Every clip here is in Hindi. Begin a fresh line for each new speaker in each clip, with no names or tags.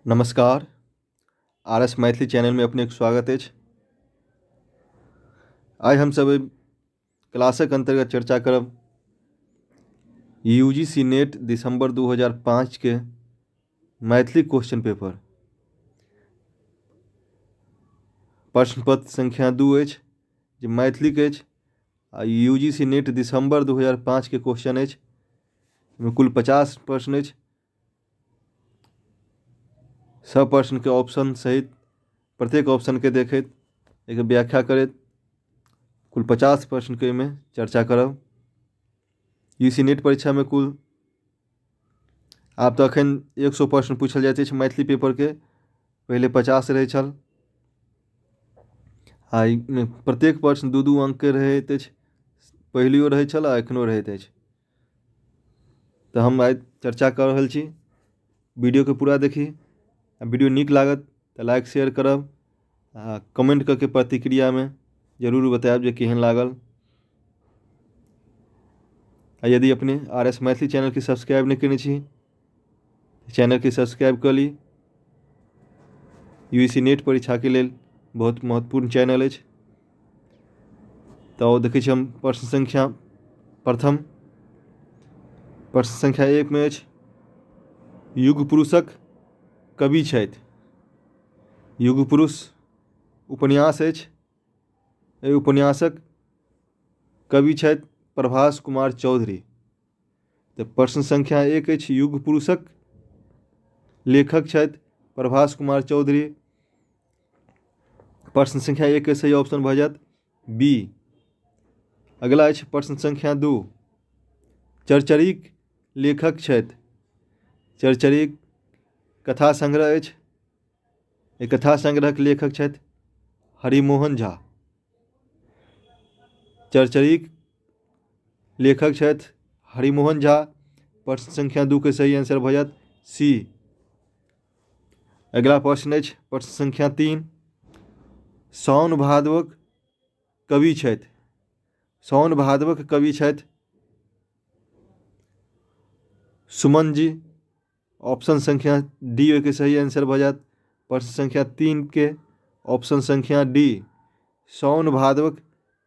नमस्कार। आर.एस. मैथिली चैनल में अपने स्वागत अछि। आइ हम सब क्लासक अंतर्गत चर्चा करब यूजीसी नेट दिसंबर 2005 के मैथिली क्वेश्चन पेपर। प्रश्न पत्र संख्या 2 अछि जे मैथिली के अछि आ यूजीसी नेट दिसंबर 2005 के क्वेश्चन अछि। एहिमे कुल 50 प्रश्न अछि। सब प्रश्न के ऑप्शन सहित प्रत्येक ऑप्शन के देखैत एक व्याख्या करैत कुल 50 प्रश्न के में चर्चा करब। यूजीसी नेट परीक्षा में कुल आब तो अखन 100 प्रश्न पूछल जाइत अछि मैथिली पेपर के, पहले 50 रहै छल। आ प्रत्येक प्रश्न 2-2 अंक के रहैत अछि, पहिलियो रहै छल आ एखनो रहैत अछि। तो हम आइ चर्चा कर रहल छी। वीडियो के पूरा देखी। वीडियो नीक लागत तो लाइक शेयर करब आ कमेंट करके प्रतिक्रिया में जरूर बतायब जे केहन लागल। यदि अपने आर.एस. मैथिली चैनल के सब्सक्राइब नहीं केने छी, चैनल के सब्सक्राइब कर ली। यूजीसी नेट परीक्षा के लेल बहुत महत्वपूर्ण चैनल अछि। तो देखै छी हम प्रश्न संख्या प्रथम प्रश्न संख्या 1 में अछि युग पुरुषक कवि छथि। युग पुरुष उपन्यास अछि। एहि उपन्यासक कवि छथि प्रभास कुमार चौधरी। तो प्रश्न संख्या 1 अछि युग पुरुषक लेखक छथि प्रभास कुमार चौधरी। प्रश्न संख्या 1 के सही ऑप्शन भऽ जायत बी। अगला अछि प्रश्न संख्या 2 चरचरीक लेखक छथि। चरचरीक कथा संग्रह अछि। एक कथा संग्रह के लेखक छथि हरिमोहन झा। चरचरीक लेखक छथि हरिमोहन झा। प्रश्न संख्या 2 के सही आंसर भऽ जायत सी। अगला प्रश्न अछि प्रश्न संख्या 3 साउन भादवक कवि छथि। साउन भादवक कवि छथि सुमन जी। ऑप्शन संख्या डी के सही आंसर भऽ जायत प्रश्न संख्या 3 के ऑप्शन संख्या डी साउन भादवक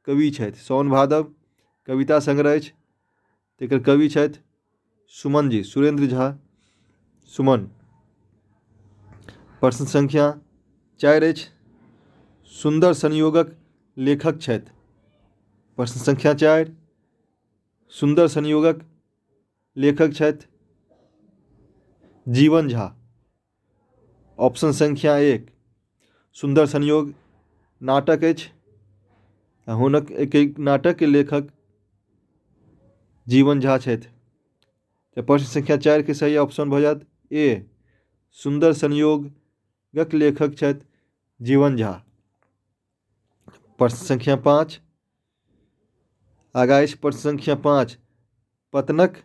कवि छथि। साउन भादव कविता संग्रह अछि। तेकर कवि छथि सुमन जी, सुरेंद्र झा सुमन। प्रश्न संख्या 4 अछि सुंदर संयोगक लेखक छथि। प्रश्न संख्या 4 सुंदर संयोगक लेखक छथि जीवन झा। ऑप्शन संख्या 1 सुंदर संयोग नाटक अछि। हुनक एक नाटक के लेखक जीवन झा छथि। तो प्रश्न संख्या 4 के सही ऑप्शन भऽ जायत ए सुंदर संयोगक लेखक छथि जीवन झा। प्रश्न संख्या 5 आगा अछि प्रश्न संख्या 5 पतनक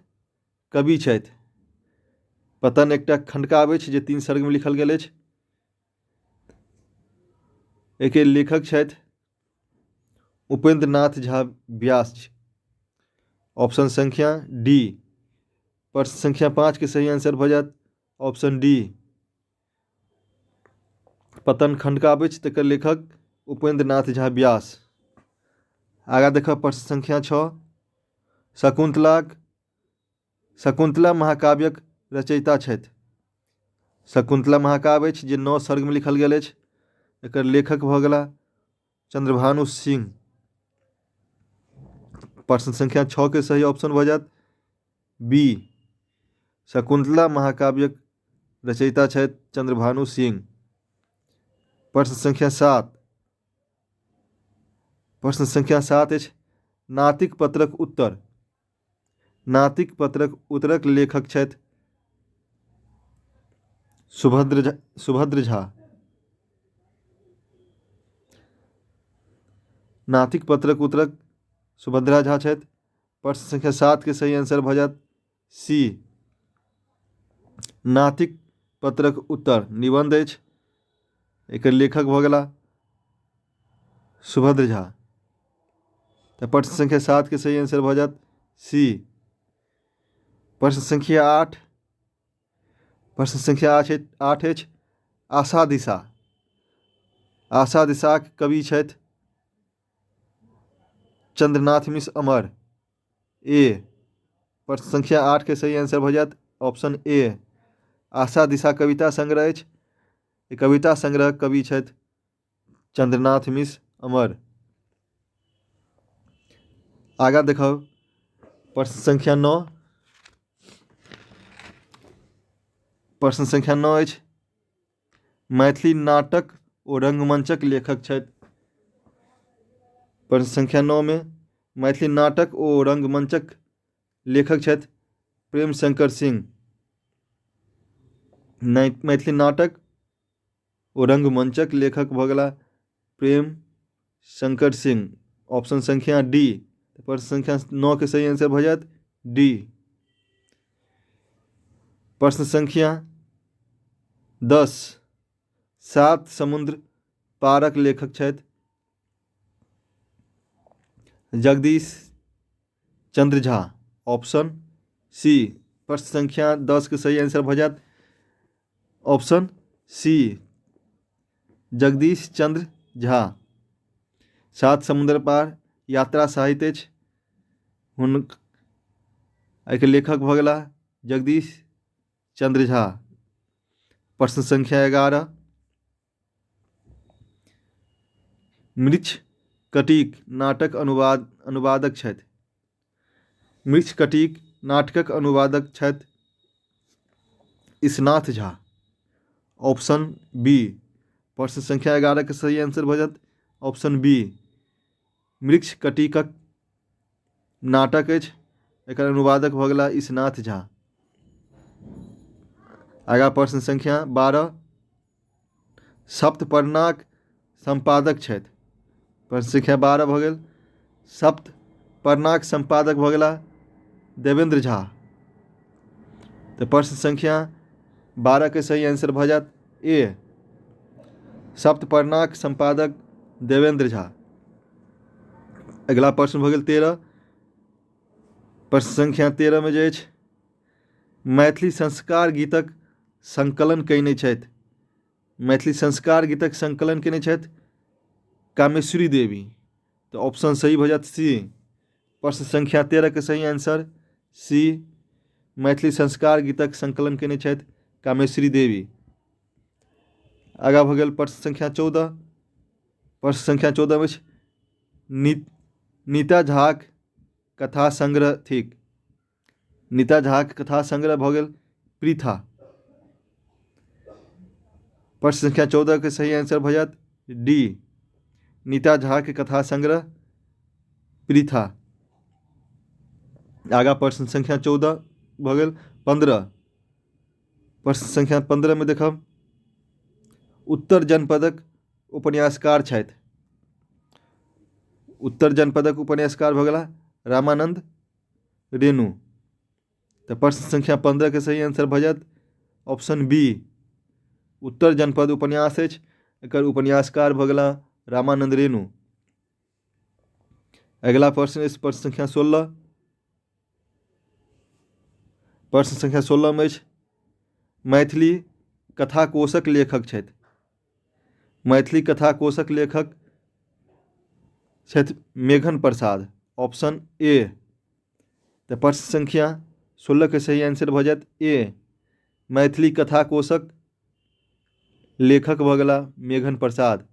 कवि छथि। पतन एकटा खंडकाव्य अछि जे 3 सर्ग में लिखल गेल अछि। एके लेखक छथि उपेंद्र नाथ झा व्यास। ऑप्शन संख्या डी। प्रश्न संख्या 5 के सही आंसर भऽ जायत ऑप्शन डी पतन खंडकाव्य अछि तेकर लेखक उपेंद्र नाथ झा व्यास। आगा देखब प्रश्न संख्या 6 शकुंतला महाकाव्यक रचयिता छथि। शकुंतला महाकाव्य अछि जे 9 सर्ग में लिखल गेल अछि। एकर लेखक भऽ गेला चंद्रभानु सिंह। प्रश्न संख्या 6 के सही ऑप्शन भऽ जायत बी शकुंतला महाकाव्यक रचयिता छथि चंद्रभानु सिंह। प्रश्न संख्या 7 प्रश्न संख्या 7 अछि नातिक पत्रक उत्तर। नातिक पत्रक उत्तरक लेखक छथि सुभद्र झा। नातिक पत्रक उत्तरक सुभद्रा झा छथि। प्रश्न संख्या 7 के सही आंसर भऽ जायत सी नातिक पत्रक उत्तर निबंध अछि। एकर लेखक भऽ गेला सुभद्र झा। तो प्रश्न संख्या 7 के सही आंसर भऽ जायत सी। प्रश्न संख्या 8 प्रश्न संख्या 8 अछि आशा दिशा। आशा दिशाक कवि छथि चंद्रनाथ मिश्र अमर। ए। प्रश्न संख्या 8 के सही आंसर भऽ जायत ऑप्शन ए। आशा दिशा कविता संग्रह अछि। ई कविता संग्रह कवि छथि चंद्रनाथ मिश्र अमर। आगाँ देखाउ प्रश्न संख्या 9। प्रश्न संख्या 9 अछि मैथिली नाटक ओ रंगमंचक लेखक छथि। प्रश्न संख्या 9 में मैथिली नाटक ओ रंगमंचक लेखक छथि प्रेम शंकर सिंह। मैथिली नाटक ओ रंगमंचक लेखक भऽ गेला प्रेम शंकर सिंह। ऑप्शन संख्या डी। प्रश्न संख्या 9 के सही आंसर भऽ जायत डी। प्रश्न संख्या 10 सात समुद्र पारक लेखक छथि जगदीश चंद्र झा। Option C. प्रश्न संख्या 10 के सही आंसर भऽ जायत ऑप्शन सी जगदीश चंद्र झा। सात समुद्र पार यात्रा साहित्य अछि। एहिके लेखक भऽ गेला जगदीश चंद्र झा। प्रश्न संख्या 11 मृच्छ कटिक नाटक अनुवादक छथि। मृच्छ कटिक नाटकक अनुवादक छथि इसनाथ झा। Option B. प्रश्न संख्या 11 के सही आंसर भऽ जायत ऑप्शन बी मृच्छ कटिकक नाटक अछि। एकर अनुवादक भऽ गेला इसनाथ झा। आगाँ प्रश्न संख्या 12 सप्तपर्णाक संपादक छथि। प्रश्न संख्या 12 भऽ गेल सप्तपर्णाक संपादक भऽ गेला देवेंद्र झा। तो प्रश्न संख्या 12 के सही आंसर भऽ जायत ए सप्तपर्णाक संपादक देवेंद्र झा। अगला प्रश्न भऽ गेल 13। प्रश्न संख्या 13 में जे अछि मैथिली संस्कार गीतक संकलन कयने छथि। मैथिली संस्कार गीतक संकलन कयने छथि कामेश्वरी देवी। तो ऑप्शन सही भऽ जायत सी। प्रश्न संख्या 13 के सही आंसर सी मैथिली संस्कार गीतक संकलन कयने छथि कामेश्वरी देवी। आगाँ भऽ गेल प्रश्न संख्या 14। प्रश्न संख्या 14 में नीता झाक कथा संग्रह थिक। नीता झाक कथा संग्रह भऽ गेल पृथा। प्रश्न संख्या 14 के सही आंसर भऽ जायत डी नीता झा के कथा संग्रह पृथा। आगाँ प्रश्न संख्या 14 भऽ गेल 15। प्रश्न संख्या 15 में देखब उत्तर जनपदक उपन्यासकार छथि। उत्तर जनपदक उपन्यासकार भऽ गेला रामानंद रेणु। तो प्रश्न संख्या 15 के सही आंसर भऽ जायत ऑप्शन बी उत्तर जनपद उपन्यास अछि। एकर उपन्यासकार भऽ गेला रामानंद रेणु। अगला प्रश्न अछि प्रश्न संख्या 16। प्रश्न संख्या 16 में अछि मैथिली कथाकोशक लेखक छथि। मैथिली कथाकोशक लेखक छथि मेघन प्रसाद। Option A. तो प्रश्न संख्या 16 के सही आंसर भऽ जायत ए मैथिली कथाकोशक लेखक भऽ गेला मेघन प्रसाद।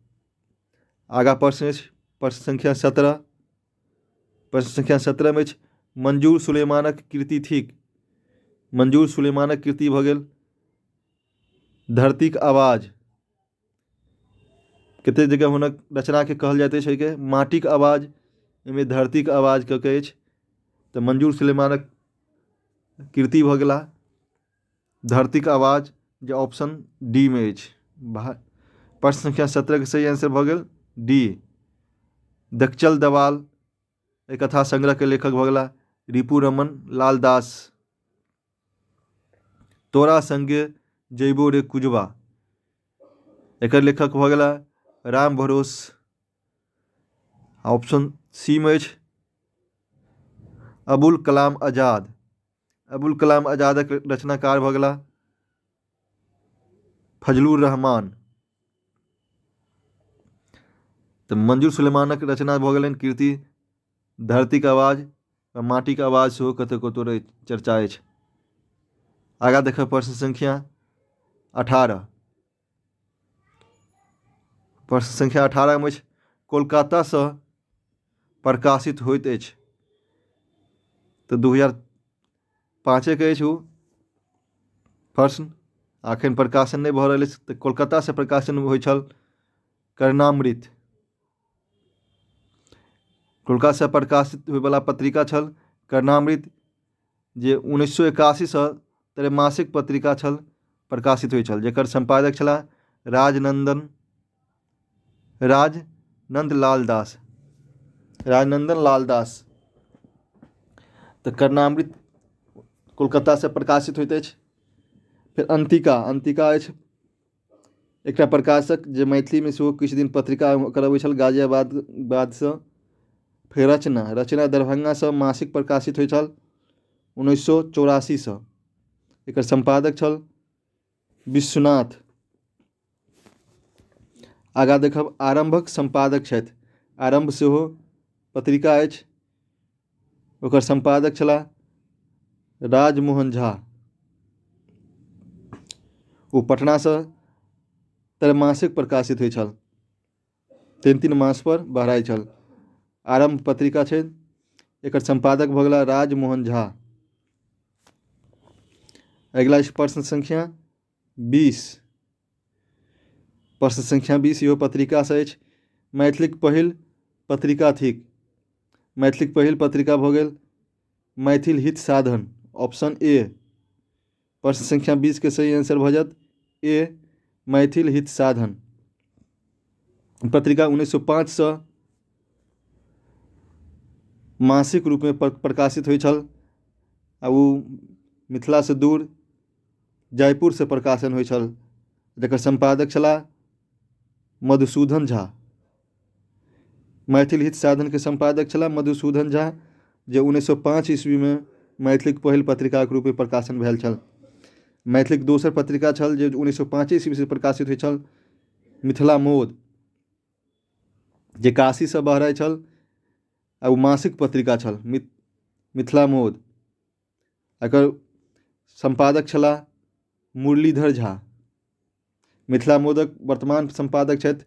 आगाँ प्रश्न अछि प्रश्न संख्या 17। प्रश्न संख्या 17 में अछि मंजूर सुलेमानक कृति थिक। मंजूर सुलेमानक कृति भऽ गेल धरतीक आवाज। कतेक जगह हुनक रचना के कहल जाइत अछि के माटिक आवाज एहिमे धरतीक आवाज कऽ के अछि। तो मंजूर सुलेमानक कृति भऽ गेला धरतीक आवाज जे ऑप्शन डी में अछि। प्रश्न संख्या 17 के सही आंसर भऽ गेल डी दकचल दवाल। एक कथा संग्रह के लेखक भऽ गेला रिपू रमन लाल दास। तोरा संगे जैबो रे कुजबा। एकर लेखक भऽ गेला राम भरोस। ऑप्शन सी में अछि अबुल कलाम आजाद। अबुल कलाम आजादक रचनाकार भऽ गेला फजलुर रहमान। तऽ मंजूर सुलेमानक रचना भऽ गेलनि कीर्ति धरतीक आवाज आ माटिक आवाज सेहो कतौ कतौ चर्चा अछि। आगाँ देखब प्रश्न संख्या 18। प्रश्न संख्या 18 में अछि कोलकातासँ प्रकाशित होइत अछि। तऽ 2005 के अछि ओ प्रश्न। एखन प्रकाशन नहि भऽ रहल अछि तऽ कोलकातासँ प्रकाशन होइ छल कर्णामृत। कोलकातासँ प्रकाशित होयवला पत्रिका छल कर्णामृत, जे 1981 त्रैमासिक पत्रिका छल, प्रकाशित होइ छल, जेकर संपादक छलाह राजनंदन लाल दास। तऽ कर्णामृत कोलकातासँ प्रकाशित होइत अछि। फिर अंतिका अछि एकटा प्रकाशक जे मैथिलीमे सेहो किछु दिन पत्रिका करबै छल गाजियाबादसँ। फिर रचना दरभंगासँ मासिक प्रकाशित होइ छल 1984। एकर संपादक छल विश्वनाथ। आगाँ देखब आरंभक संपादक छथि। आरंभ सेहो पत्रिका अछि, ओकर संपादक छलाह राजमोहन झा। ओ पटनासँ त्रैमासिक प्रकाशित होइ छल, 3 मास पर बहराइ छल। आरंभ पत्रिका छै, एकर संपादक भऽ गेला राजमोहन झा। अगिला प्रश्न संख्या 20। प्रश्न संख्या 20 इहो पत्रिकासँ अछि। मैथिलीक पहिल पत्रिका थिक। मैथिलीक पहिल पत्रिका भऽ गेल मैथिल हित साधन, ऑप्शन ए। प्रश्न संख्या 20 के सही आंसर भऽ जायत ए, मैथिल हित साधन। पत्रिका 1905 मासिक रूप में प्रकाशित होइ छल आ ओ मिथिला से दूर जयपुर से प्रकाशन होइ छल, जकर संपादक छलाह मधुसूदन झा। मैथिल हित साधन के संपादक छलाह मधुसूदन झा, जे 1905 ईस्वी में मैथिलीक पहिल पत्रिकाक रूप में प्रकाशन भेल छल। मैथिलीक दोसर पत्रिका छल जे 1905 ईस्वी से प्रकाशित होइ छल मिथिला मोद, जे काशीसँ बहराइ छल आ ओ मासिक पत्रिका छल मिथिला मोद। एकर संपादक छलाह मुरलीधर झा। मिथिला मोदक वर्तमान संपादक छथि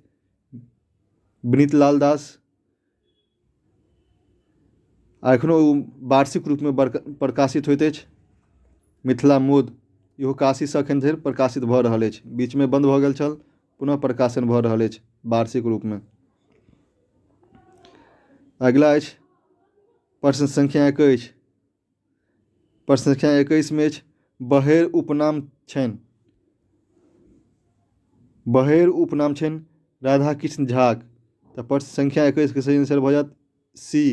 विनीत लाल दास। आ एखनो वार्षिक रूप में प्रकाशित होइत अछि मिथिला मोद। इहो काशीसँ एखन धरि प्रकाशित भऽ रहल अछि, बीच में बंद भऽ गेल छल, पुनः प्रकाशन भऽ रहल अछि वार्षिक रूप में। अगिला अछि प्रश्न संख्या 21। प्रश्न संख्या 21 में अछि बहेर उपनाम छनि। बहेर उपनाम छनि राधाकृष्ण झाक। तऽ प्रश्न संख्या 21 के सही आंसर भऽ जायत सी,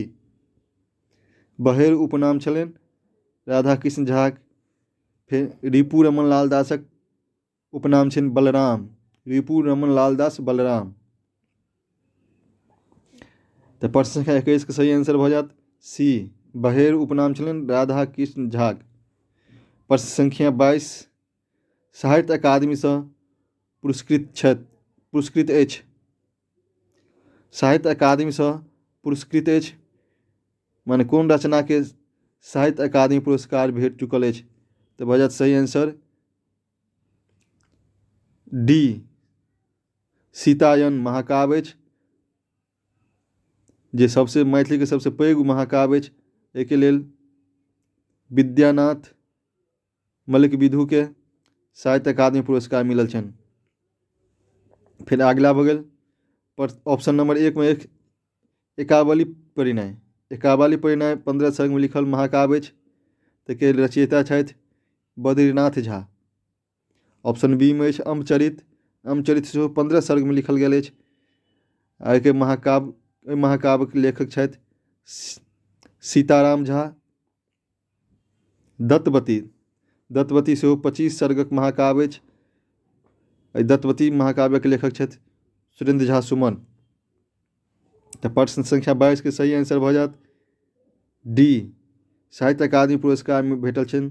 बहेर उपनाम छलनि राधाकृष्ण झाक। फिर रिपू रमन लाल दासक उपनाम छनि बलराम, रिपू रमन लाल दास बलराम। तऽ प्रश्न संख्या 21 के सही आंसर भऽ जायत सी, बहेर उपनाम छलनि राधाकृष्ण झाक। प्रश्न संख्या 22 साहित्य अकादमीसँ पुरस्कृत अछि। साहित्य अकादमीसँ पुरस्कृत अछि माने कोन रचना के साहित्य अकादमी पुरस्कार भेट चुकल अछि। तऽ भऽ जायत सही आंसर डी, सीतायन महाकाव्य अछि, जे सबसे मैथिली के सबसे पैघ महाकाव्य अछि। एहिके लेल विद्यानाथ मलिक विधु के साहित्य अकादमी पुरस्कार मिलल छनि। फिर अगिला भऽ गेल ऑप्शन नंबर 1 में एकावली परिणय। एकावली परिणय 15 सर्ग में लिखल महाकाव्य अछि, ताहिके रचयिता छथि बद्रीनाथ झा। ऑप्शन बी में अछि अम्बचरित। अम्बचरित सेहो 15 सर्ग में लिखल गेल अछि। एहिके महाकाव्य के लेखक छथि सीताराम झा। दत्तवती सेहो 25 सर्गक महाकाव्य अछि। दत्तवती महाकाव्य के लेखक छथि सुरेंद्र झा सुमन। तऽ प्रश्न संख्या 22 के सही आंसर भऽ जायत डी, साहित्य अकादमी पुरस्कार में भेटल छनि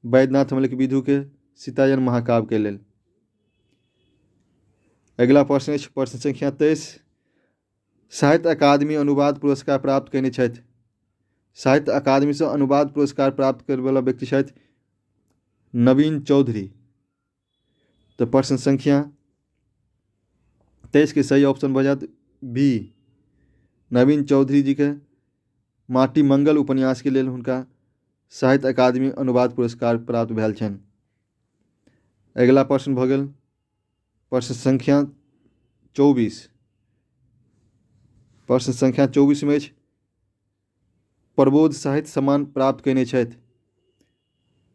वैद्यनाथ मलिक विधु के सीतायन महाकाव्य के लेल। अगिला प्रश्न अछि प्रश्न संख्या 23। साहित्य अकादमी अनुवाद पुरस्कार प्राप्त कयने छथि। साहित्य अकादमी से अनुवाद पुरस्कार प्राप्त करने वाला व्यक्ति छथि नवीन चौधरी। तो प्रश्न संख्या 23 के सही ऑप्शन भऽ जायत बी। नवीन चौधरी जी के माटी मंगल उपन्यास के लेल हुनका साहित्य अकादमी अनुवाद पुरस्कार प्राप्त भेल छनि। अगिला प्रश्न भऽ गेल प्रश्न संख्या 24। प्रश्न संख्या 24 में प्रबोध साहित्य सम्मान प्राप्त कयने छथि।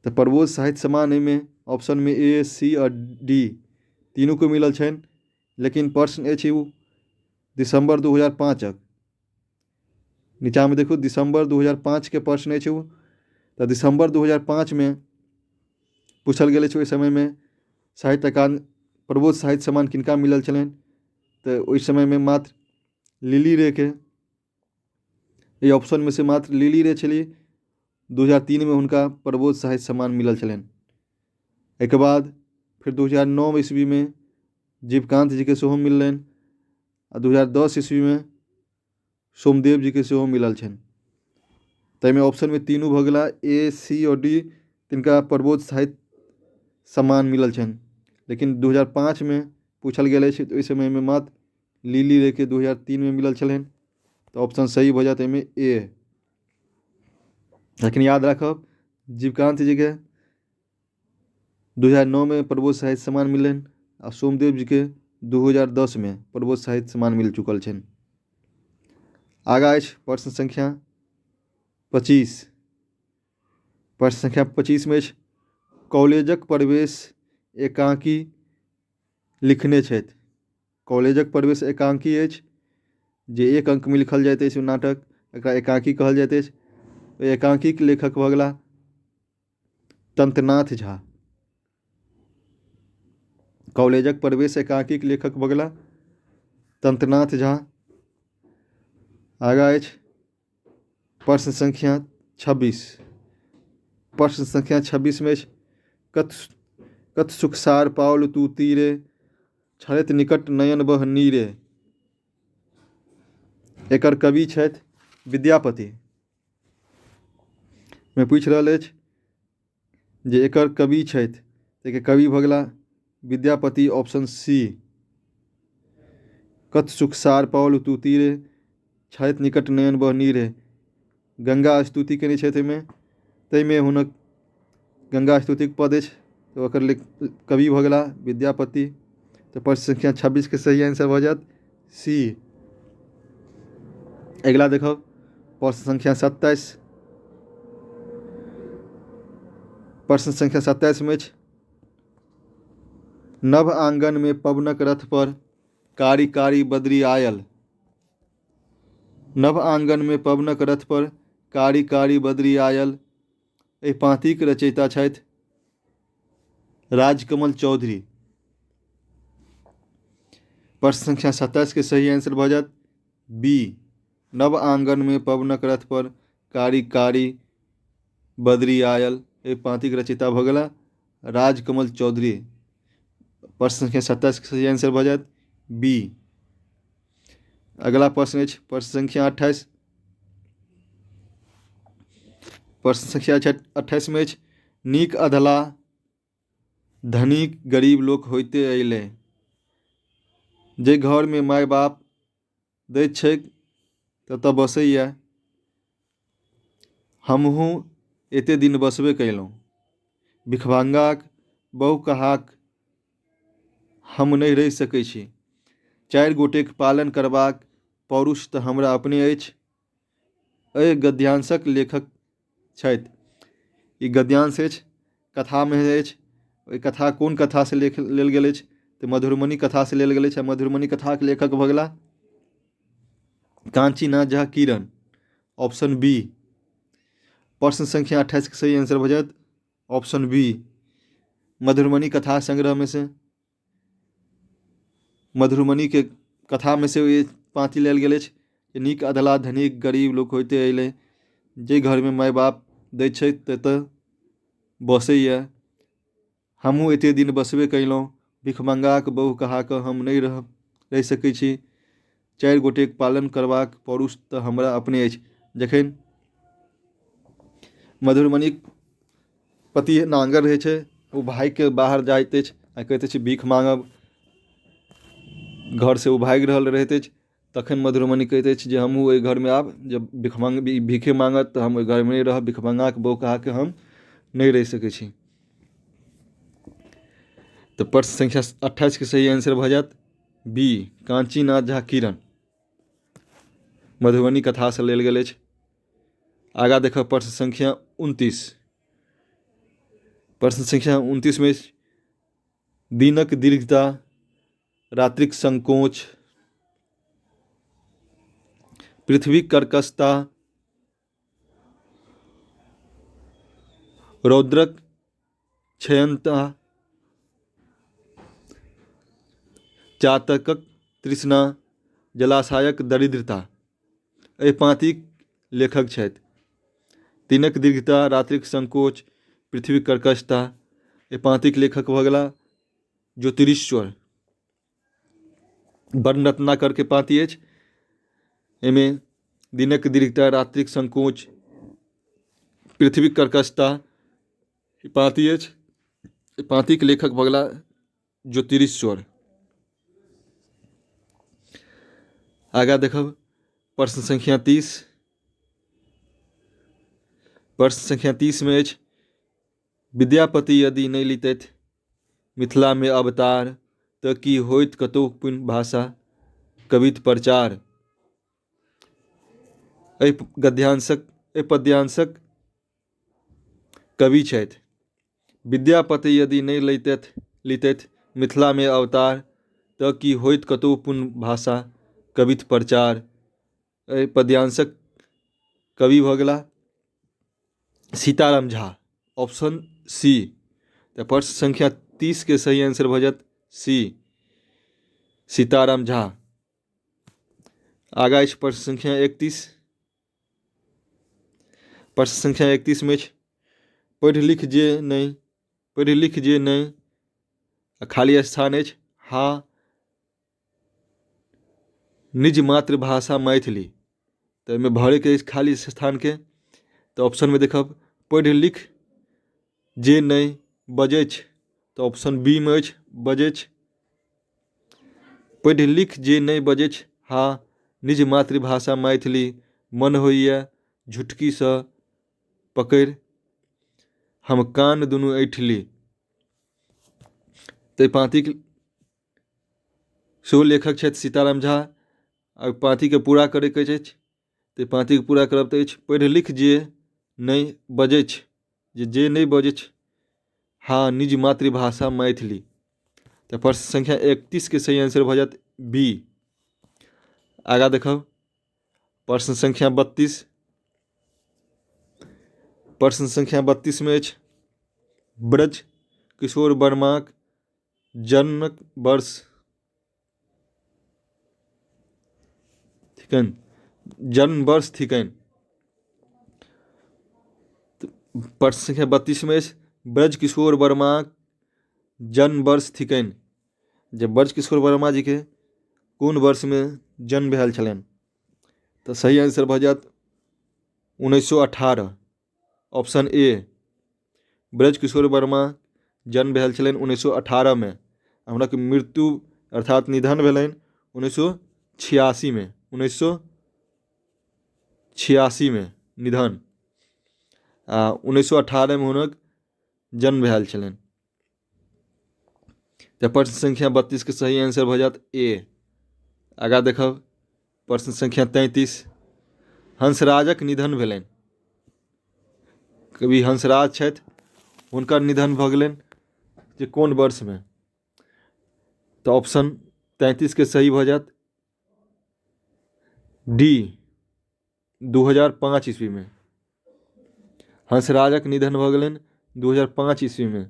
तो प्रबोध साहित्य सम्मान में ऑप्शन में ए, सी और डी तीनों को मिलल छनि, लेकिन प्रश्न अछि उ दिसंबर 2005 नीचा में देखो दिसंबर 2005 के प्रश्न अछि उ। तो दिसंबर 2005 में पूछल गेल अछि ओहि समय में साहित्य अकादमी प्रबोध साहित्य सम्मान किनका मिलल छलनि। तो ओहि समय में मात्र लिली रे के ये ऑप्शन में से मात्र लिली रे छली। 2003 में हुनका प्रबोध साहित्य सम्मान मिलल छलनि। एक बाद फिर 2009 ईस्वी में जीवकांत जी के सेहो मिललनि और 2010 ईस्वी में सोमदेव जी के सेहो मिलल छनि। तैमें ऑप्शन में तीनों भऽ गेला ए, सी और डी तिनका प्रबोध साहित्य सम्मान मिलल छनि, लेकिन 2005 में पूछल गेल अछि तो ओहि समय में मात्र लिली रे के 2003 में मिलल छलनि। तो ऑप्शन सही भऽ जायत एहिमे ए। लेकिन याद रखब जीवकांत जी के 2009 में प्रबोध साहित्य सम्मान मिललनि और सोमदेव जी के 2010 में प्रबोध साहित्य सम्मान मिल चुकल छनि। आगा अछि प्रश्न संख्या 25। प्रश्न संख्या 25 में कॉलेजक प्रवेश एकांकी लिखने छथि। कॉलेजक प्रवेश एकांकी अछि जे 1 अंक में लिखल जाइत अछि नाटक, एकरा एकांकी कहल जाइत अछि। एकांकी के लेखक भऽ गेला तंत्रनाथ झा। कॉलेजक प्रवेश एकांकी के लेखक भऽ गेला तंत्रनाथ झा। आगा अछि प्रश्न संख्या 26। प्रश्न संख्या 26 में कत सुखसार पाओल तू तीरे छलैत निकट नयन बह नीरे। एकर कवि छथि विद्यापति। में पूछ रहल अछि जे एकर कवि छथि, एकर कवि भऽ गेला विद्यापति ऑप्शन सी। कत सुखसार पाओल तू तीरे छलैत निकट नयन बह नीरे गंगा स्तुति केने छथि एहिमे, ताहिमे हुनक गंगा स्तुतिक पद अछि तो ओकर कवि भऽ गेला विद्यापति। तो प्रश्न संख्या 26 के सही आंसर भऽ जायत सी। अगला देखब प्रश्न संख्या 27। प्रश्न संख्या 27 में नभ आंगन में पवनक रथ पर कारी कारी बदरी आयल। नभ आंगन में पवनक रथ पर कारी कारी बदरी आयल एहि पाँतिक रचयिता छथि राजकमल चौधरी। प्रश्न संख्या 27 के सही आंसर भऽ जायत बी। नभ आंगन में पवनक रथ पर कारी कारी बदरी आयल एहि पाँतिक रचयिता भऽ गेला राजकमल चौधरी। प्रश्न संख्या 27 के सही आंसर भऽ जायत बी। अगला प्रश्न अछि प्रश्न संख्या 28। प्रश्न संख्या 28 में नीक अधला धनीक गरीब लोक होइते अयलै। जे घर में माय बाप दैत छैक ततऽ बसैया। हमहूँ एते दिन बसबे कयलहुँ। भिखमंगाक बहु कहाक हम नहि रहि सकै छी। 4 गोटेक पालन करबाक पौरुष तऽ हमरा अपने अछि। एहि गद्यांशक लेखक छथि। ई गद्यांश अछि कथा में अछि। ओहि कथा कोन कथा से लेल गेल अछि तऽ मधुरमणि कथा से लेल गेल अछि। मधुरमणि कथा के लेखक भऽ गेला कांचीनाथ झा किरण ऑप्शन बी। प्रश्न संख्या 28 के सही आंसर भऽ जायत ऑप्शन बी। मधुरमणि कथा संग्रह में से मधुरमणि के कथा में से ये पाँति लेल गेल अछि कि नीक अधला धनीक गरीब लोक होइते अयलै। जे घर में माय बाप दैत छथि ततऽ बसैया। हमहूँ एते दिन बसबे कयलहुँ। भिखमंगाक बहु कहा कऽ हम नहि रहि सकैत छी। 4 गोटेक पालन करबाक पौरुष तऽ हमरा अपने अछि। जखन मधुरमणिक पति नांगर रहै छै, ओ भागि कऽ बाहर जाइत अछि आ कहैत अछि भीख मांगब। घर से ओ भागि रहल रहैत अछि। तखन मधुरमणि कहैत अछि जे हमहूँ ओहि घरमे आब, जब भीखे मांगत तऽ हम ओहि घरमे नहि रहब। भिखमंगाक बहु कहा के हम नहीं रहि सकैत छी। तो प्रश्न संख्या 28 के सही आंसर भऽ जायत बी, कांचीनाथ झा किरण। मधुबनी कथा से लेल गेल अछि। आगाँ देखब प्रश्न संख्या 29। प्रश्न संख्या 29 में दिनक दीर्घता, रात्रिक संकोच, पृथ्वीक कर्कशता, रौद्रक क्षयंता, चातकक तृष्णा, जलाशयक दरिद्रता, एहि पाँतिक लेखक छथि। दिनक दीर्घता, रात्रिक संकोच, पृथ्वीक कर्कशता, एहि पाँतिक लेखक भऽ गेला ज्योतिरीश्वर। वर्ण रत्नाकर के पाँति अछि। एहिमे दिनक दीर्घता, रात्रिक संकोच, पृथ्वीक कर्कशता पाँति अछि। पाँतिक लेखक भऽ गेला ज्योतिरीश्वर। आगाँ देखब प्रश्न संख्या 30। प्रश्न संख्या 30 में अछि विद्यापति यदि नहि लितथि मिथिला में अवतार, तऽ की होइत कतौ पुन भाषा कवित प्रचार। एहि पद्यांशक कवि छथि। विद्यापति यदि नहि लितथि मिथिला में अवतार, तऽ की होइत कतौ पुन भाषा कवित प्रचार। एहि पद्यांशक कवि भऽ गेला सीताराम झा। ऑप्शन सी। तो प्रश्न संख्या 30 के सही आंसर भऽ जायत सी, सीताराम झा। आगाँ अछि प्रश्न संख्या 31। प्रश्न संख्या 31 में पढ़ि लिख जे नहीं खाली स्थान अछि हाँ निज मातृभाषा मैथिली। तो एहिमे भरे के खाली स्थान के। तो ऑप्शन में देखब पढ़ि लिख जे नहीं बजैछ, तो ऑप्शन बी में अछि बजैछ। पढ़ि लिख जे नहीं बजैछ हाँ निज मातृभाषा मैथिली, मन होइए झुटकी सँ पकड़ि हम कान दुनू ऐठली। तो पाँतिक सेहो लेखक छथि सीताराम झा। आ पाँति के पूरा करे के अछि। तो पाँति के पूरा करब तऽ अछि पढ़ि लिख जे नहीं बजैछ, जे नहीं बजैछ हाँ निज मातृभाषा मैथिली। तो प्रश्न संख्या 31 के सही आंसर भऽ जायत बी। आगाँ देखब प्रश्न संख्या 32। प्रश्न संख्या 32 में अछि ब्रज किशोर वर्माक जन्मक वर्ष थिकन, जन्म वर्ष थिकन। प्रश्न संख्या 32 में ब्रज किशोर वर्माक जन्म वर्ष थिकन। जब ब्रज किशोर वर्मा जी के कोन वर्ष में जन्म भेल छलनि, तो सही आंसर भऽ जायत 1918। Option A. ब्रज किशोर वर्मा जन्म भेल छलनि 1918 में। हुनक मृत्यु अर्थात निधन भेलनि 1986 में। 1986 में निधन आ 1918 में हुनक जन्म भेल छलनि। तो प्रश्न संख्या 32 के सही आंसर भऽ जायत ए। आगाँ देखब प्रश्न संख्या 33। हंसराजक निधन भेलनि। कवि हंसराज छथि, हुनकर निधन भऽ गेलनि जे कोन वर्ष में। तो ऑप्शन 33 के सही भऽ जायत डी 2005 ईस्वी में। हंसराजक निधन भऽ गेलनि 2005 ईस्वी में।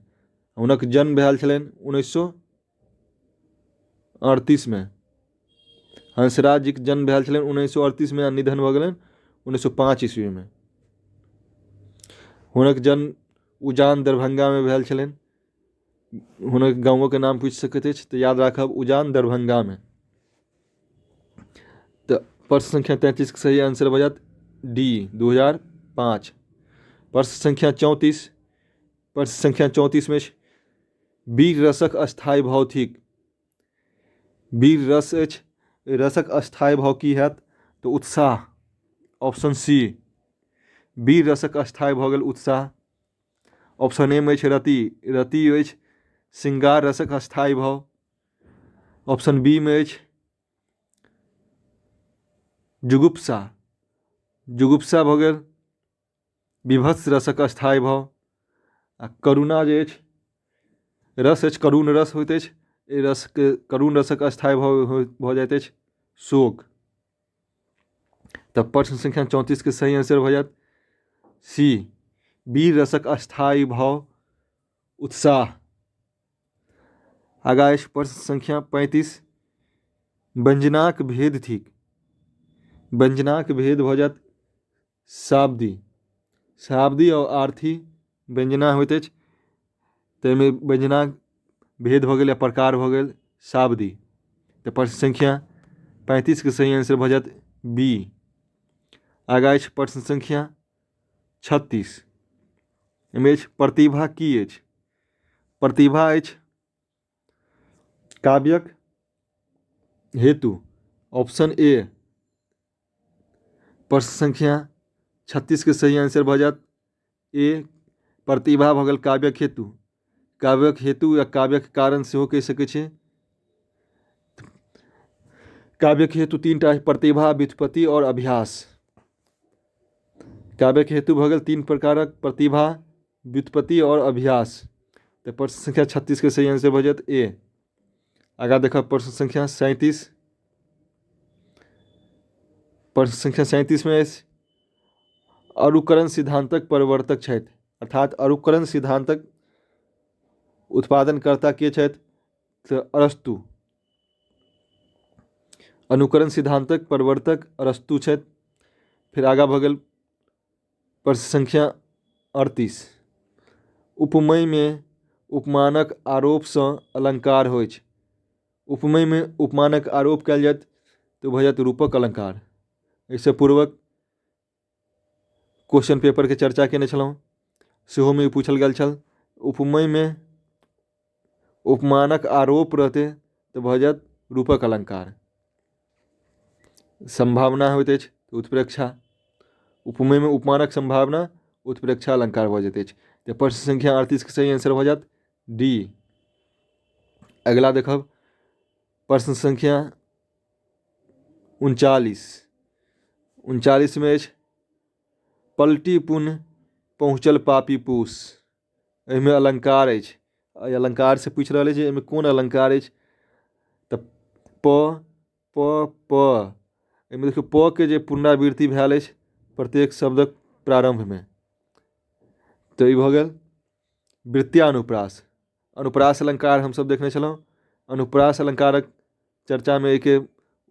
हुनक जन्म भेल छलनि 1938 में। हंसराज जी के जन्म भेल छलनि 1938 में आ निधन भऽ गेलनि 1905 ईस्वी में। हुनक जन्म उजान दरभंगा में भेल छलनि हुनक गाँवों के नाम पूछ सकैत अछि तऽ याद राखब उजान दरभंगा में। तो प्रश्न संख्या 33 के सही आंसर भऽ जायत डी 2005। प्रश्न संख्या 34। प्रश्न संख्या 34 में वीर रसक अस्थायी भाव थिक। वीर रस अछि, रसक अस्थायी भाव की हैत तऽ उत्साह। ऑप्शन सी वीर रसक अस्थायी भऽ गेल उत्साह। ऑप्शन ए में अछि रति, रति अछि श्रृंगार रसक अस्थायी भाव। ऑप्शन बी में अछि जुगुप्सा, जुगुप्सा भऽ गेल विभत्स रसक अस्थायी भाव। आ करुणा जे अछि रस अछि करुण रस होइत अछि, एहि रसके करुण रसक अस्थायी भाव भऽ जाइत अछि शोक। तब प्रश्न संख्या 34 के सही आंसर भऽ जायत सी वीर रसक अस्थायी भाव उत्साह। आगा अछि प्रश्न संख्या 35। व्यंजनाक भेद थिक। व्यंजनाक भेद भऽ जायत शाब्दी। शाब्दी और आर्थी व्यंजना होइत अछि, ताहिमे व्यंजनाक भेद भऽ गेल या प्रकार भऽ गेल शाब्दी। तऽ प्रश्न संख्या 35 के सही आंसर भऽ जायत बी। आगा अछि प्रश्न संख्या 36। एहिमे अछि प्रतिभा की अछि। प्रतिभा अछि काव्यक हेतु। Option A. प्रश्न संख्या 36 के सही आंसर भऽ जायत ए प्रतिभा भऽ गेल काव्यक हेतु। काव्यक हेतु या काव्यक कारण सेहो कहि सकैत छै। काव्यक हेतु 3टा प्रतिभा, व्युत्पत्ति और अभ्यास। काव्यक हेतु भऽ गेल 3 प्रकारक प्रतिभा, व्युत्पत्ति और अभ्यास। तो प्रश्न संख्या 36 के सही आंसर भऽ जायत ए। आगा देखब प्रश्न संख्या 37। प्रश्न संख्या 37 में अछि अनुकरण सिद्धांतक प्रवर्तक छथि। अर्थात अनुकरण सिद्धांतक उत्पादनकर्ता के छथि तऽ अरस्तु। अनुकरण सिद्धांतक प्रवर्तक अरस्तु छथि। फिर आगा भऽ गेल प्रश्न संख्या 38। उपमेय में उपमानक आरोप सँ अलंकार होइ छै। उपमेय में उपमानक आरोप कयल जायत तऽ भऽ जायत रूपक अलंकार। एहिसँ पूर्वक क्वेश्चन पेपर के चर्चा केने छलहुँ, सेहो में पूछल गेल छल। उपमेय में उपमानक आरोप रहते तऽ भऽ जायत रूपक अलंकार। संभावना होइत अछि उत्प्रेक्षा। उपमेय में उपमानक संभावना उत्प्रेक्षा अलंकार भऽ जाइत अछि। तऽ प्रश्न संख्या 38 के सही आंसर भऽ जायत डी। अगला देखब प्रश्न संख्या 39। 39 में अछि पलटी पुन पहुँचल पापी पूस। एहिमे अलंकार अछि। एहि अलंकार से पूछि रहल अछि जे एहिमे कोन अलंकार अछि तऽ प प प। एहिमे देखियौ प के जे पुनरावृत्ति भेल अछि प्रत्येक शब्दक प्रारंभ में, तऽ ई भऽ गेल वृत्त्यानुप्रास। अनुप्रास अलंकार हमसब देखने छलहुँ। अनुप्रास अलंकारक चर्चा में एके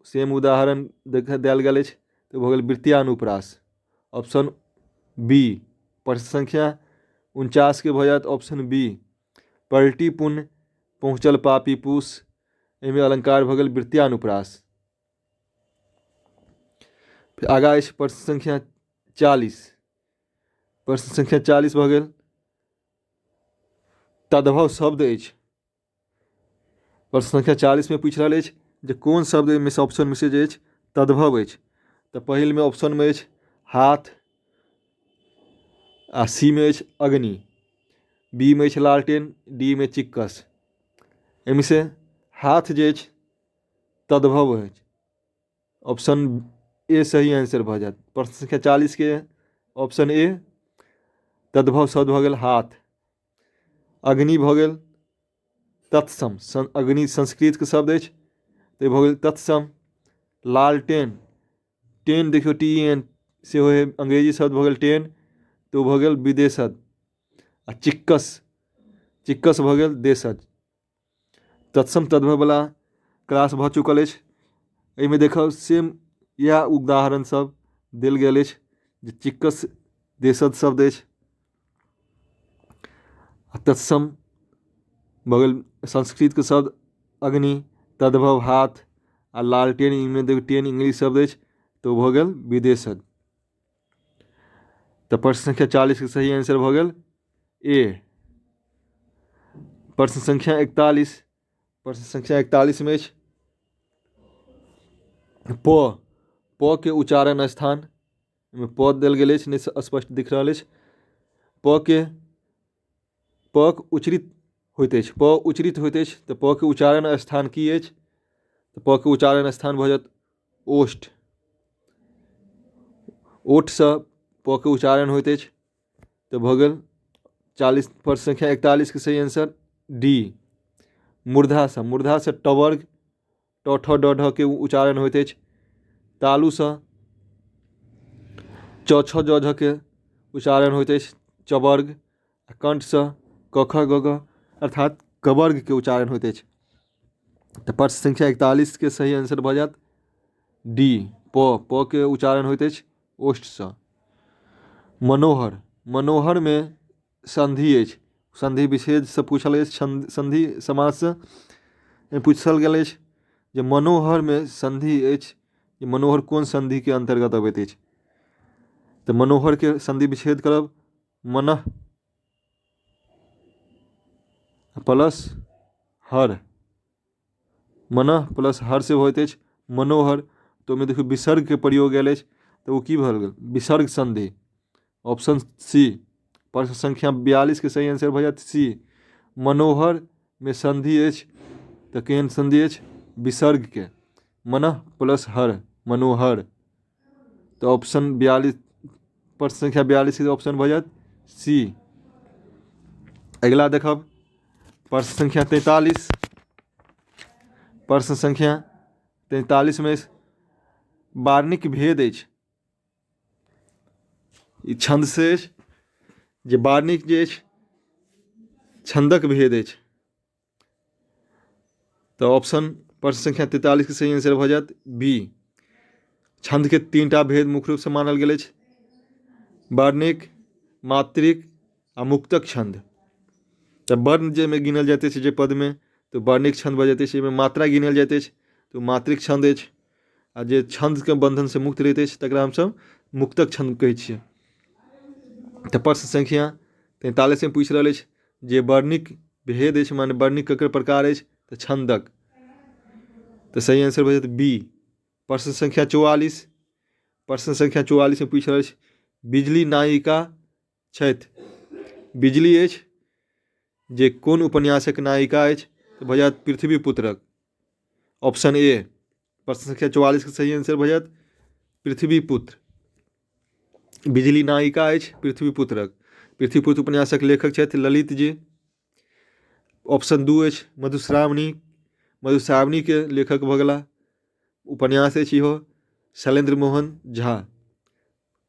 सेम उदाहरण देल गेल अछि, तऽ भऽ गेल वृत्त्यानुप्रास। Option B. प्रश्न संख्या 49 के भऽ जायत ऑप्शन बी पलटी पुन पहुँचल पापी पूस। एहिमे अलंकार भऽ गेल वृत्त्यानुप्रास। फिर आगा अछि प्रश्न संख्या 40। प्रश्न संख्या 40 भऽ गेल तद्भव शब्द अछि। प्रश्न संख्या 40 में पूछ रहल अछि जे कोन शब्द में से ऑप्शन में से जे अछि तद्भव अछि। तऽ पहिल में ऑप्शन में अछि हाथ, आ सी में अछि अग्नि, बी में अछि लालटेन, डी में चिक्कस। एहिमे से हाथ जे अछि तद्भव अछि। ऑप्शन ए सही आंसर भऽ जायत। प्रश्न संख्या 40 के ऑप्शन ए तद्भव शब्द भऽ गेल हाथ। अग्नि भऽ गेल तत्सम, अग्नि संस्कृत के शब्द अछि तऽ भऽ गेल तत्सम। लालटेन, टेन देखियौ TEN सेहो अंग्रेजी शब्द भऽ गेल टेन, तो भऽ गेल विदेशज। आ चिक्कस, चिक्कस भऽ गेल देशज। तत्सम तद्भव बला क्लास भऽ चुकल अछि। एहिमे देखब सेम इएह उदाहरण सब देल गेल अछि जे चिक्कस देशज शब्द अछि, तत्सम बगल संस्कृत के शब्द अग्नि, तद्भव हाथ, आ लालटेन इनमें देखो टेन इंग्लिश शब्द अछि तो भऽ गेल विदेशद। तो प्रश्न संख्या 40 के सही आंसर भऽ गेल ए। प्रश्न संख्या 41, प्रश्न संख्या 41 में अछि प के उच्चारण स्थान। में प देल गेल अछि, नहि स्पष्ट दिख रहल अछि। प उच्चरित होइत अछि, प उच्चरित होइत अछि तऽ प के उच्चारण स्थान की अछि? तऽ प के उच्चारण स्थान भऽ जायत ओष्ठ। ओठसँ प के उच्चारण होइत अछि तऽ भऽ गेल 40 प्रश्न संख्या 41 के सही आंसर डी। मूर्धासँ, मूर्धासँ टवर्ग ट ठ ड ढ के उच्चारण होइत अछि। तालुसँ च छ ज झ के उच्चारण होइत अछि चवर्ग। कंठसँ क ख ग घ अर्थात कवर्ग के उच्चारण होइत अछि। तऽ प्रश्न संख्या 41 के सही आंसर भऽ जायत डी प के उच्चारण होइत अछि ओष्ठसँ। मनोहर, मनोहर में संधि अछि, संधि विच्छेदसँ पूछल अछि, संधि समाससँ पूछल गेल अछि जे मनोहर में संधि अछि, जे मनोहर कोन संधि के अंतर्गत अबैत अछि? तऽ मनोहर के संधि विच्छेद करब मनः प्लस हर, मनः प्लस हर से होइत अछि मनोहर। तो ओहिमे देखियौ विसर्ग के प्रयोग गेल अछि तऽ ओ की भऽ गेल? विसर्ग संधि। Option C. प्रश्न संख्या 42 के सही आंसर भऽ जायत सी। मनोहर में संधि अछि तऽ केहन संधि अछि? विसर्ग के। मनः प्लस हर मनोहर। तो ऑप्शन 42, प्रश्न संख्या 42 के ऑप्शन भऽ जायत सी। अगिला देखब प्रश्न संख्या 43। प्रश्न संख्या 43 में वार्णिक भेद अछि। ई छंद से अछि, जे वार्णिक जे अछि छंदक भेद अछि। तो ऑप्शन प्रश्न संख्या 43 के सही आंसर भऽ जायत बी। छंद के 3टा भेद मुख्य रूप से मानल गेल अछि, वर्णिक, मात्रिक आ मुक्तक छंद। तऽ वर्ण जाहिमे गिनल जाइत अछि जे पदमे तऽ वर्णिक छंद भऽ जाइत अछि, जाहिमे मात्रा गिनल जाइत अछि तऽ मात्रिक छंद अछि, आ जे छंदके बंधन से मुक्त रहैत अछि तकरा हमसब मुक्तक छंद कहै छियै। तऽ प्रश्न संख्या 43 में पूछि रहल अछि जे वर्णिक भेद अछि, माने वर्णिक केकर प्रकार अछि? तऽ छंदक। तऽ सही आंसर भऽ जायत बी। प्रश्न संख्या 44, प्रश्न संख्या 44 में पूछि रहल अछि बिजली नायिका छथि। बिजली अछि जे कोन उपन्यासक नायिका अछि? तऽ भऽ जायत पृथ्वीपुत्रक। Option A. प्रश्न संख्या 44 के सही आंसर भऽ जायत पृथ्वीपुत्र। बिजली नायिका अछि पृथ्वीपुत्रक। पृथ्वीपुत्र उपन्यासक लेखक छथि ललित जी। ऑप्शन 2 अछि मधुश्रावणी। मधुश्रावणी के लेखक भऽ गेला, उपन्यास अछि इहो शैलेंद्र मोहन झा।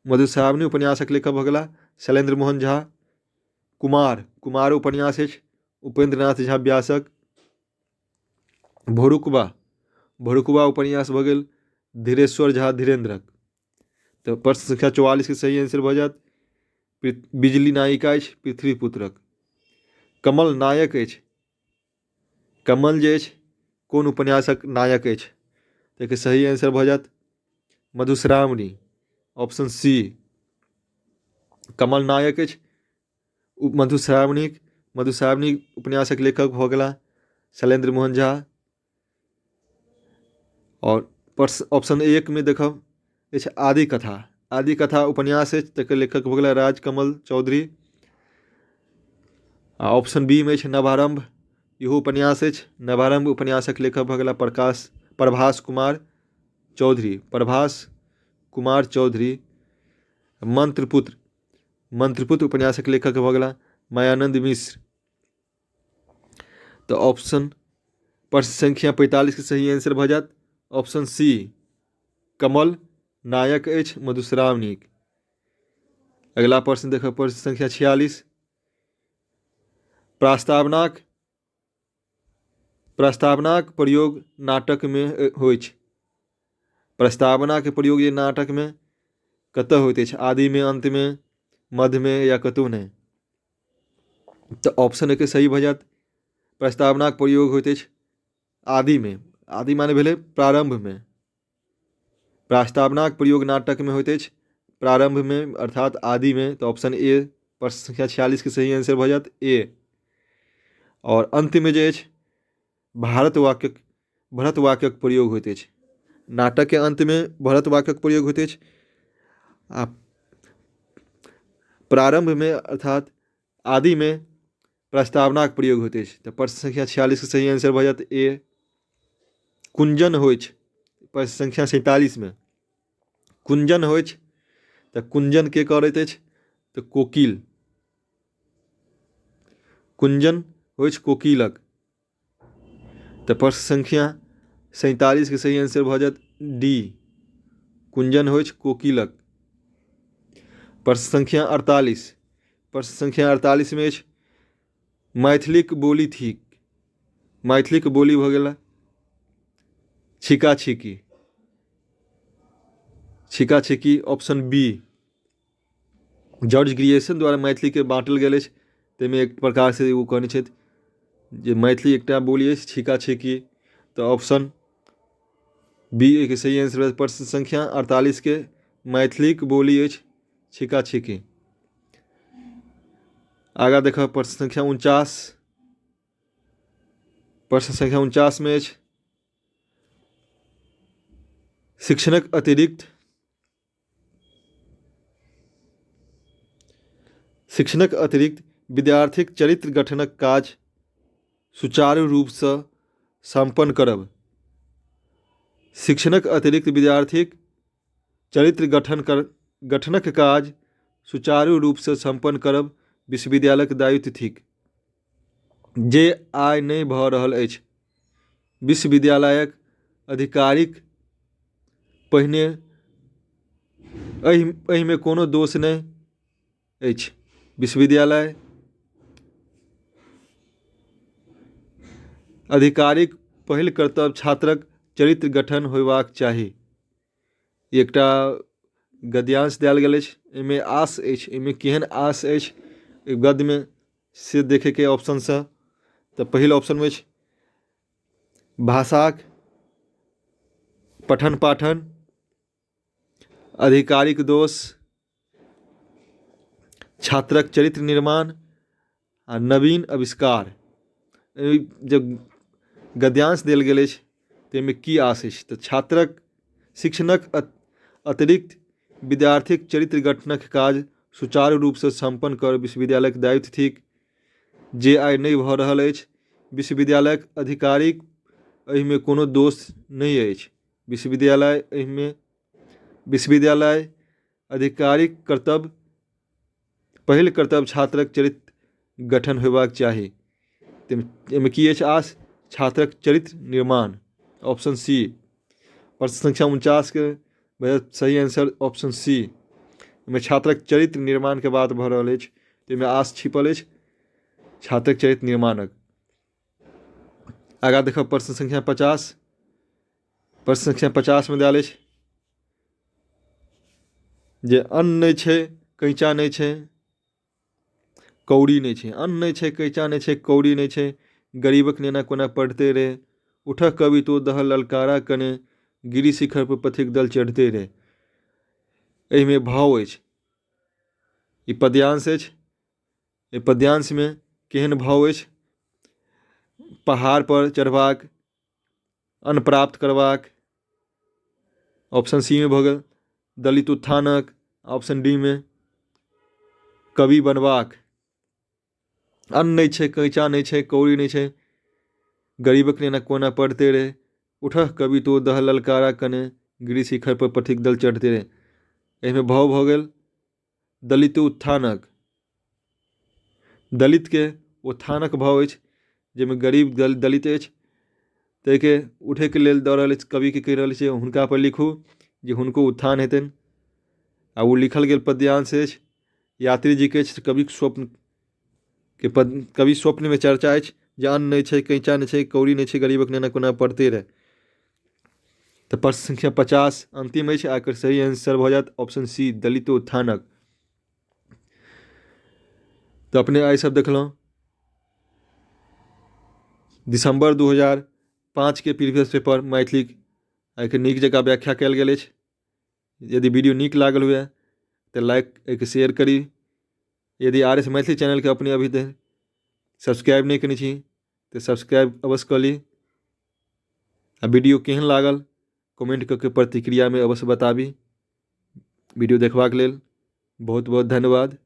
मधुश्रावणी उपन्यासक लेखक भऽ गेला शैलेंद्र मोहन झा। कुमार, कुमार उपन्यास अछि उपेंद्र नाथ झा व्यासक। भोरुकबा, भोरुकबा उपन्यास भऽ गेल धीरेश्वर झा धीरेन्द्रक। तऽ प्रश्न संख्या 44 के सही आंसर भऽ जायत बिजली नायिका अछि पृथ्वीपुत्रक। कमल नायक अछि, कमल जे अछि कोन उपन्यासक नायक अछि? ताहिके सही आंसर भऽ जायत मधुश्रावणी। Option C. कमल नायक अछि मधुश्रावणी। मधुश्रावणी उपन्यासक लेखक भऽ गेला शैलेंद्र मोहन झा। और ऑप्शन 1 में देखब अछि आदि कथा। आदि कथा उपन्यास अछि, तकर लेखक भऽ गेला राजकमल चौधरी। आ ऑप्शन बी में अछि नवारंभ, इहो उपन्यास अछि। नवारंभ उपन्यासक लेखक भऽ गेला प्रभास कुमार चौधरी। प्रभास कुमार चौधरी। मंत्रपुत्र, मंत्रपुत्र उपन्यासक लेखक भऽ गेला मायानंद मिश्र। तो ऑप्शन प्रश्न संख्या 45 के सही आंसर भऽ जायत ऑप्शन सी। कमल नायक अछि मधुश्रावणी। अगला प्रश्न देखब प्रश्न संख्या 46। प्रस्तावनाक प्रयोग नाटक में होइ छै। प्रस्तावना के प्रयोग ये नाटक में कतऽ होइत अछि? आदि में, अंत में, मध्य में या कतौ नहीं? तो ऑप्शन ए के सही भऽ जायत प्रस्तावनाक प्रयोग होइत अछि आदि में। आदि माने भेलै प्रारंभ में। प्रस्तावनाक प्रयोग नाटक में होइत अछि प्रारंभ में अर्थात आदि में। तो ऑप्शन ए प्रश्न संख्या 46 के सही आंसर भऽ जायत ए। और अंत में जे अछि भरत वाक्यक प्रयोग होइत अछि। नाटक के अंत में भरत वाक्यक प्रयोग होइत अछि आ प्रारंभ में अर्थात आदि में प्रस्तावनाक प्रयोग होइत अछि। तो प्रश्न संख्या 46 के सही आंसर भऽ जायत ए। कुंजन होइ छै प्रश्न संख्या 47 में। कुंजन होइ छै तो कुंजन के करैत अछि तो कोकिल। कुंजन होइ छै कोकिलक। तो प्रश्न संख्या 47 के सही आंसर भऽ जायत डी। कुंजन होइ छै कोकिलक। प्रश्न संख्या 48। प्रश्न संख्या 48 में अछि मैथिलीक बोली थिक। मैथिलीक बोली भऽ गेल छिका छिकी। छिका छिकी ऑप्शन बी। जॉर्ज ग्रियर्सन द्वारा मैथिली के बाँटल गेल अछि। ताहिमे एक प्रकार से ओ कहने छथि जे मैथिली एकटा बोली अछि छिका छिकी। तो ऑप्शन बी के सही आंसर। प्रश्न संख्या 48 के मैथिलीक बोली अछि छिका छिकी। आगा देखब प्रश्न संख्या 49। प्रश्न संख्या 49 में अछि शिक्षणक अतिरिक्त विद्यार्थीक चरित्र गठनक काज सुचारू रूप से संपन्न करब। शिक्षणक अतिरिक्त विद्यार्थीक चरित्र गठनक काज सुचारू रूप से संपन्न करब विश्वविद्यालयक दायित्व थिक। जे आइ नहि भऽ रहल अछि। विश्वविद्यालयक अधिकारीक पहिने एहि में कोनो दोष नहि अछि। विश्वविद्यालय अधिकारीक पहिल कर्तव्य छात्रक चरित्र गठन होयबाक चाही। एकटा गद्यांश देल गेल अछि। एहिमे आस अछि। एहिमे केहन आस अछि गद्य में से देखे के ऑप्शन से। तो पहिल ऑप्शन में अछि भाषाक पठन पाठन, आधिकारिक दोष, छात्रक चरित्र निर्माण आ नवीन आविष्कार। जब गद्यांश देल गेल अछि ताहिमे की आस अछि। तो छात्रक शिक्षणक अतिरिक्त विद्यार्थीक चरित्र गठनक काज सुचारू रूप से संपन्न कर विश्वविद्यालयक दायित्व थिक। जे आइ नहि भऽ रहल अछि। विश्वविद्यालयक अधिकारीक एहि में कोनो दोष नहीं अछि। विश्वविद्यालय अधिकारिक कर्तव्य पहिल कर्तव्य छात्रक चरित्र गठन होयबाक चाही। एहिमे की अछि आस छात्रक चरित्र निर्माण ऑप्शन सी। प्रश्न संख्या 49 के सही आंसर ऑप्शन सी में छात्रक चरित्र निर्माण के बात भऽ रहल अछि। ताहिमे आस छिपल अछि छात्रक चरित्र निर्माणक। आगा देखब प्रश्न संख्या 50। प्रश्न संख्या 50 में देल अछि जे अन्न नहीं छै कैंचा नहीं छै कौड़ी नहीं छै। अन्न नहीं छै कैंचा नहीं छै कौड़ी नहीं छै गरीबक नेना कोना पढ़ते रे। उठह कवि तो दह ललकारा कने गिरी शिखर पर पथिक दल चढ़ते रे। एहि में भाव अछि। ई पद्यांश अछि। ई पद्यांश में केहन भाव अछि। पहाड़ पर चढ़बाक, अन्न प्राप्त करबाक ऑप्शन सी में भऽ गेल दलित उत्थानक। ऑप्शन डी में कवि बनबाक। अन्न नहीं छै कैंचा नहीं छै कौड़ी नहीं छै गरीबक नेना कोना पढ़ते रे। उठह कवि तो दह ललकारा कने गिरी शिखर पर पथिक दल चढ़ते रे। एहि में भाव भऽ गेल दलित उत्थानक। दलित के उत्थानक भाव अछि जाहिमे गरीब दलित अछि ताहिके उठैके लेल दऽ रहल अछि। कवि के कहि रहल छै हुनका पर लिखू जे हुनको उत्थान हेतनि। आ ओ लिखल गेल पद्यांश अछि यात्री जी के अछि। कवि स्वप्न में चर्चा अछि जे अन्न नहीं छै कैंचा नहीं छै कौड़ी नहीं छै गरीबक नेना कोना पढ़ते रहे। तो प्रश्न संख्या 50 अंतिम अछि। आकर सही आंसर भऽ जायत ऑप्शन सी दलित उत्थानक। तो अपने आई सब देखलहुँ दिसंबर 2005 के प्रीवियस पेपर मैथिलीक एहिके नीक जकाँ व्याख्या कयल गेल अछि। यदि वीडियो नीक लागल हुए तऽ लाइक एहिके शेयर करी। यदि आर एस मैथिली चैनलके अपने अभी तक सब्सक्राइब नहीं कने छी तऽ सब्सक्राइब अवश्य कऽ ली। आ वीडियो केहन लागल कमेंट कऽ के प्रतिक्रिया में अवश्य बताबी। वीडियो देखबाक लेल बहुत बहुत धन्यवाद।